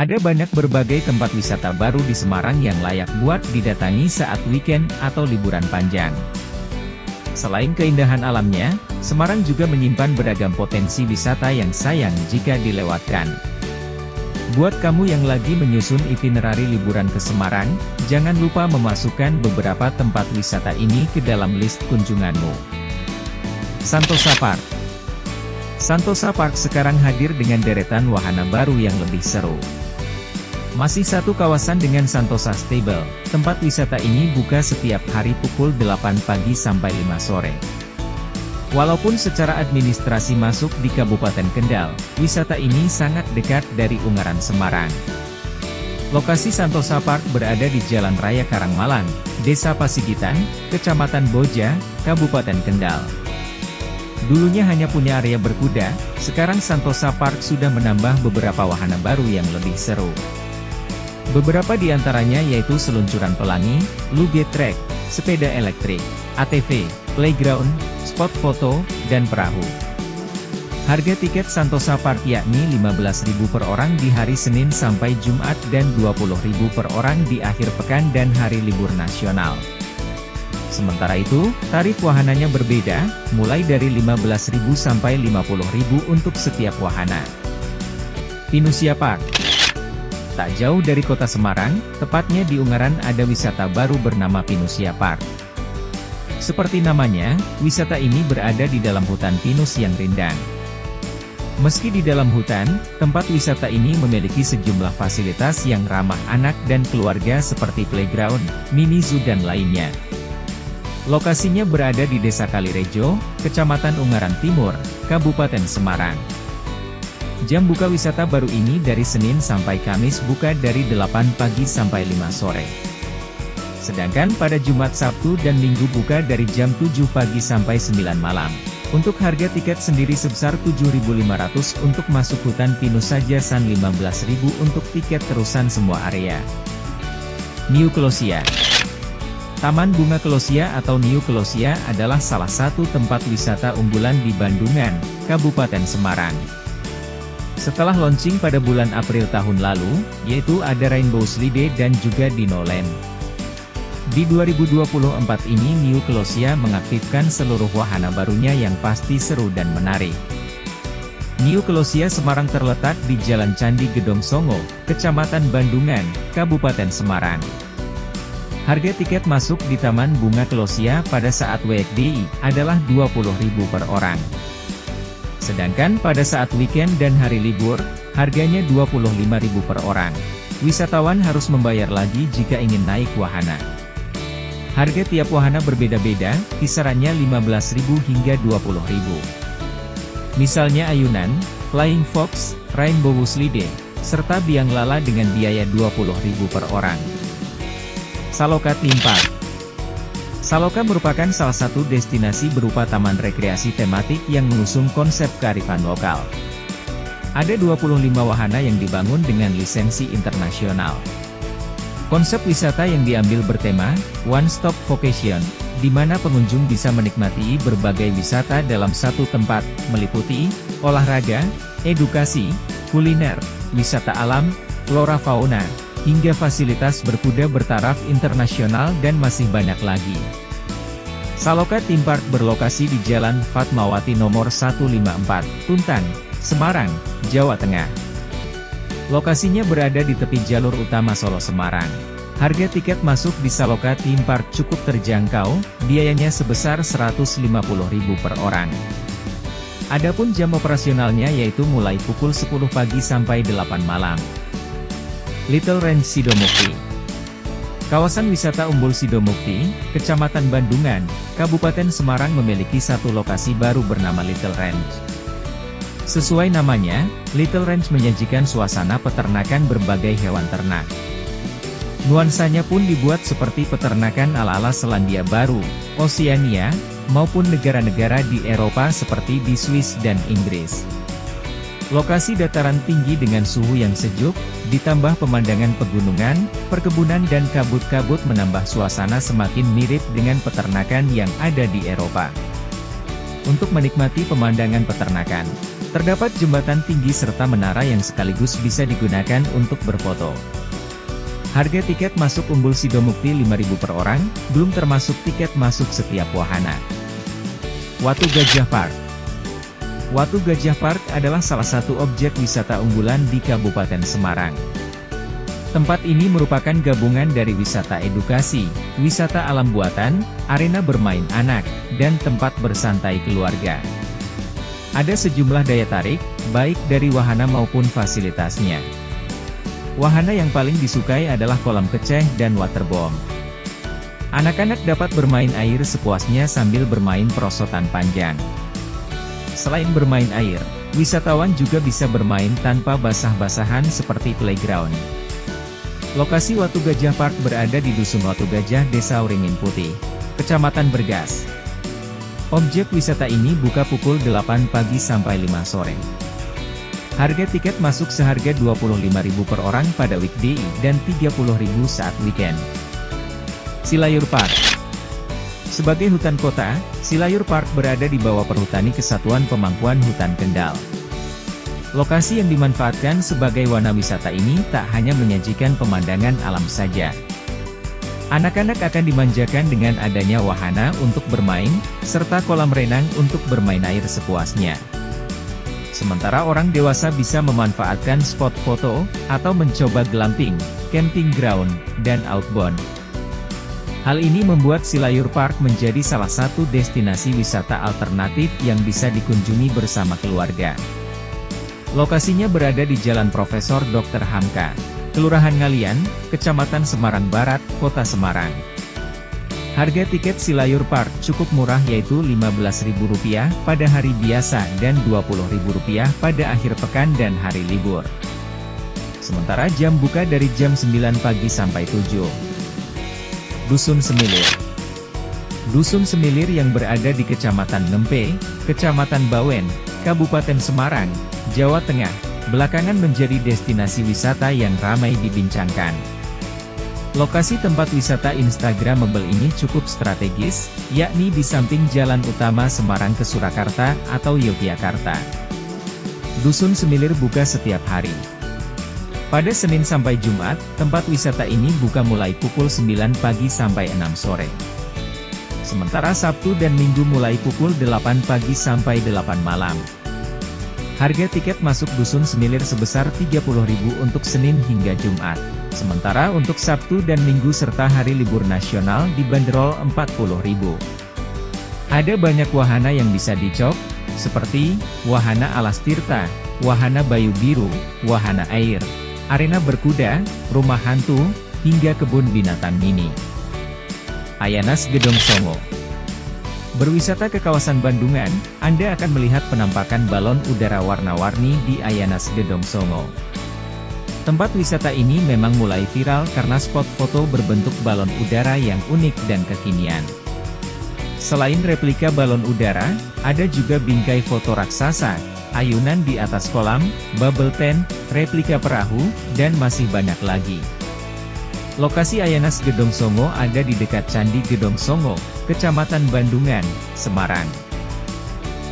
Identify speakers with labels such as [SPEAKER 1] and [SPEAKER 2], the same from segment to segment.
[SPEAKER 1] Ada banyak berbagai tempat wisata baru di Semarang yang layak buat didatangi saat weekend atau liburan panjang. Selain keindahan alamnya, Semarang juga menyimpan beragam potensi wisata yang sayang jika dilewatkan. Buat kamu yang lagi menyusun itinerari liburan ke Semarang, jangan lupa memasukkan beberapa tempat wisata ini ke dalam list kunjunganmu. Santosa Park. Santosa Park sekarang hadir dengan deretan wahana baru yang lebih seru. Masih satu kawasan dengan Santosa Stable, tempat wisata ini buka setiap hari pukul 8 pagi sampai 5 sore. Walaupun secara administrasi masuk di Kabupaten Kendal, wisata ini sangat dekat dari Ungaran Semarang. Lokasi Santosa Park berada di Jalan Raya Karangmalang, Desa Pasigitan, Kecamatan Boja, Kabupaten Kendal. Dulunya hanya punya area berkuda, sekarang Santosa Park sudah menambah beberapa wahana baru yang lebih seru. Beberapa di antaranya yaitu seluncuran pelangi, luge trek, sepeda elektrik, ATV, playground, spot foto, dan perahu. Harga tiket Santosa Park yakni Rp15.000 per orang di hari Senin sampai Jumat dan Rp20.000 per orang di akhir pekan dan hari libur nasional. Sementara itu, tarif wahananya berbeda, mulai dari Rp15.000 sampai Rp50.000 untuk setiap wahana. Pinusia Park. Tak jauh dari kota Semarang, tepatnya di Ungaran ada wisata baru bernama Pinusia Park. Seperti namanya, wisata ini berada di dalam hutan pinus yang rindang. Meski di dalam hutan, tempat wisata ini memiliki sejumlah fasilitas yang ramah anak dan keluarga seperti playground, mini zoo dan lainnya. Lokasinya berada di Desa Kalirejo, Kecamatan Ungaran Timur, Kabupaten Semarang. Jam buka wisata baru ini dari Senin sampai Kamis buka dari 8 pagi sampai 5 sore. Sedangkan pada Jumat, Sabtu dan Minggu buka dari jam 7 pagi sampai 9 malam. Untuk harga tiket sendiri sebesar Rp7.500 untuk masuk hutan pinus saja dan Rp15.000 untuk tiket terusan semua area. New Kolosia. Taman Bunga Kolosia atau New Kolosia adalah salah satu tempat wisata unggulan di Bandungan, Kabupaten Semarang. Setelah launching pada bulan April tahun lalu, yaitu ada Rainbow Slide dan juga Dino Land. Di 2024 ini New Kolosia mengaktifkan seluruh wahana barunya yang pasti seru dan menarik. New Kolosia Semarang terletak di Jalan Candi Gedong Songo, Kecamatan Bandungan, Kabupaten Semarang. Harga tiket masuk di Taman Bunga Kolosia pada saat weekday adalah Rp20.000 per orang. Sedangkan pada saat weekend dan hari libur, harganya Rp25.000 per orang. Wisatawan harus membayar lagi jika ingin naik wahana. Harga tiap wahana berbeda-beda, kisarannya Rp15.000 hingga Rp20.000. Misalnya ayunan, Flying Fox, Rainbow Slide, serta biang lala dengan biaya Rp20.000 per orang. Saloka Theme Park. Saloka merupakan salah satu destinasi berupa taman rekreasi tematik yang mengusung konsep kearifan lokal. Ada 25 wahana yang dibangun dengan lisensi internasional. Konsep wisata yang diambil bertema One Stop Vacation, di mana pengunjung bisa menikmati berbagai wisata dalam satu tempat, meliputi olahraga, edukasi, kuliner, wisata alam, flora fauna, hingga fasilitas berkuda bertaraf internasional dan masih banyak lagi. Saloka Theme Park berlokasi di Jalan Fatmawati nomor 154, Tuntang, Semarang, Jawa Tengah. Lokasinya berada di tepi jalur utama Solo-Semarang. Harga tiket masuk di Saloka Theme Park cukup terjangkau, biayanya sebesar Rp150.000 per orang. Adapun jam operasionalnya yaitu mulai pukul 10 pagi sampai 8 malam. Little Ranch Sidomukti. Kawasan wisata Umbul Sidomukti, Kecamatan Bandungan, Kabupaten Semarang memiliki satu lokasi baru bernama Little Ranch. Sesuai namanya, Little Ranch menyajikan suasana peternakan berbagai hewan ternak. Nuansanya pun dibuat seperti peternakan ala-ala Selandia Baru, Oseania, maupun negara-negara di Eropa seperti di Swiss dan Inggris. Lokasi dataran tinggi dengan suhu yang sejuk, ditambah pemandangan pegunungan, perkebunan dan kabut-kabut menambah suasana semakin mirip dengan peternakan yang ada di Eropa. Untuk menikmati pemandangan peternakan, Terdapat jembatan tinggi serta menara yang sekaligus bisa digunakan untuk berfoto. Harga tiket masuk Umbul Sidomukti Rp5.000 per orang, belum termasuk tiket masuk setiap wahana. Watu Gajah Park. Watu Gajah Park adalah salah satu objek wisata unggulan di Kabupaten Semarang. Tempat ini merupakan gabungan dari wisata edukasi, wisata alam buatan, arena bermain anak, dan tempat bersantai keluarga. Ada sejumlah daya tarik, baik dari wahana maupun fasilitasnya. Wahana yang paling disukai adalah kolam keceh dan waterbomb. Anak-anak dapat bermain air sepuasnya sambil bermain perosotan panjang. Selain bermain air, wisatawan juga bisa bermain tanpa basah-basahan seperti playground. Lokasi Watu Gajah Park berada di Dusun Watu Gajah, Desa Uringin Putih, Kecamatan Bergas. Objek wisata ini buka pukul 8 pagi sampai 5 sore. Harga tiket masuk seharga Rp25.000 per orang pada weekday dan Rp30.000 saat weekend. Silayur Park. Sebagai hutan kota, Silayur Park berada di bawah Perhutani Kesatuan Pemangkuan Hutan Kendal. Lokasi yang dimanfaatkan sebagai wana wisata ini tak hanya menyajikan pemandangan alam saja. Anak-anak akan dimanjakan dengan adanya wahana untuk bermain, serta kolam renang untuk bermain air sepuasnya. Sementara orang dewasa bisa memanfaatkan spot foto, atau mencoba glamping, camping ground, dan outbound. Hal ini membuat Silayur Park menjadi salah satu destinasi wisata alternatif yang bisa dikunjungi bersama keluarga. Lokasinya berada di Jalan Profesor Dr. Hamka, Kelurahan Ngalian, Kecamatan Semarang Barat, Kota Semarang. Harga tiket Silayur Park cukup murah, yaitu Rp15.000 pada hari biasa dan Rp20.000 pada akhir pekan dan hari libur. Sementara jam buka dari jam 9 pagi sampai 7. Dusun Semilir. Dusun Semilir yang berada di Kecamatan Ngempe, Kecamatan Bawen, Kabupaten Semarang, Jawa Tengah, belakangan menjadi destinasi wisata yang ramai dibincangkan. Lokasi tempat wisata Instagramable ini cukup strategis, yakni di samping jalan utama Semarang ke Surakarta atau Yogyakarta. Dusun Semilir buka setiap hari. Pada Senin sampai Jumat, tempat wisata ini buka mulai pukul 9 pagi sampai 6 sore. Sementara Sabtu dan Minggu mulai pukul 8 pagi sampai 8 malam. Harga tiket masuk Dusun Semilir sebesar Rp30.000 untuk Senin hingga Jumat. Sementara untuk Sabtu dan Minggu serta hari libur nasional dibanderol Rp40.000. Ada banyak wahana yang bisa dicop, seperti wahana alas tirta, wahana Bayu Biru, wahana air, arena berkuda, rumah hantu, hingga kebun binatang mini. Ayanas Gedong Songo. Berwisata ke kawasan Bandungan, Anda akan melihat penampakan balon udara warna-warni di Ayanas Gedong Songo. Tempat wisata ini memang mulai viral karena spot foto berbentuk balon udara yang unik dan kekinian. Selain replika balon udara, ada juga bingkai foto raksasa, ayunan di atas kolam, bubble tent, replika perahu, dan masih banyak lagi. Lokasi Ayanas Gedong Songo ada di dekat Candi Gedong Songo, Kecamatan Bandungan, Semarang.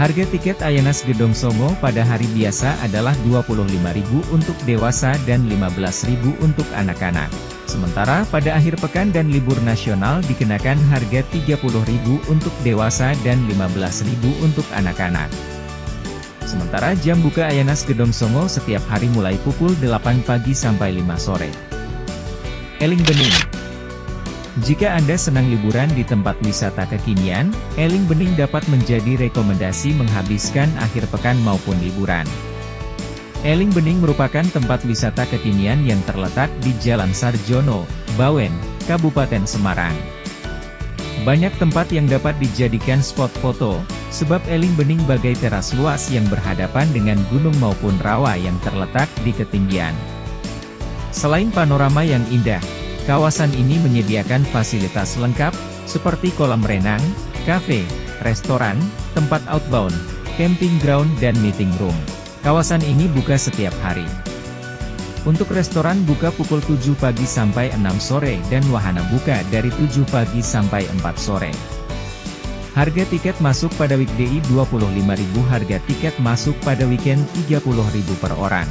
[SPEAKER 1] Harga tiket Ayanas Gedong Songo pada hari biasa adalah Rp25.000 untuk dewasa dan Rp15.000 untuk anak-anak. Sementara pada akhir pekan dan libur nasional dikenakan harga Rp30.000 untuk dewasa dan Rp15.000 untuk anak-anak. Sementara jam buka Ayanas Gedong Songo setiap hari mulai pukul 8 pagi sampai 5 sore. Eling Bening. Jika Anda senang liburan di tempat wisata kekinian, Eling Bening dapat menjadi rekomendasi menghabiskan akhir pekan maupun liburan. Eling Bening merupakan tempat wisata kekinian yang terletak di Jalan Sarjono, Bawen, Kabupaten Semarang. Banyak tempat yang dapat dijadikan spot foto, sebab Eling Bening bagai teras luas yang berhadapan dengan gunung maupun rawa yang terletak di ketinggian. Selain panorama yang indah, kawasan ini menyediakan fasilitas lengkap, seperti kolam renang, kafe, restoran, tempat outbound, camping ground dan meeting room. Kawasan ini buka setiap hari. Untuk restoran buka pukul 7 pagi sampai 6 sore dan wahana buka dari 7 pagi sampai 4 sore. Harga tiket masuk pada weekday Rp25.000, harga tiket masuk pada weekend Rp30.000 per orang.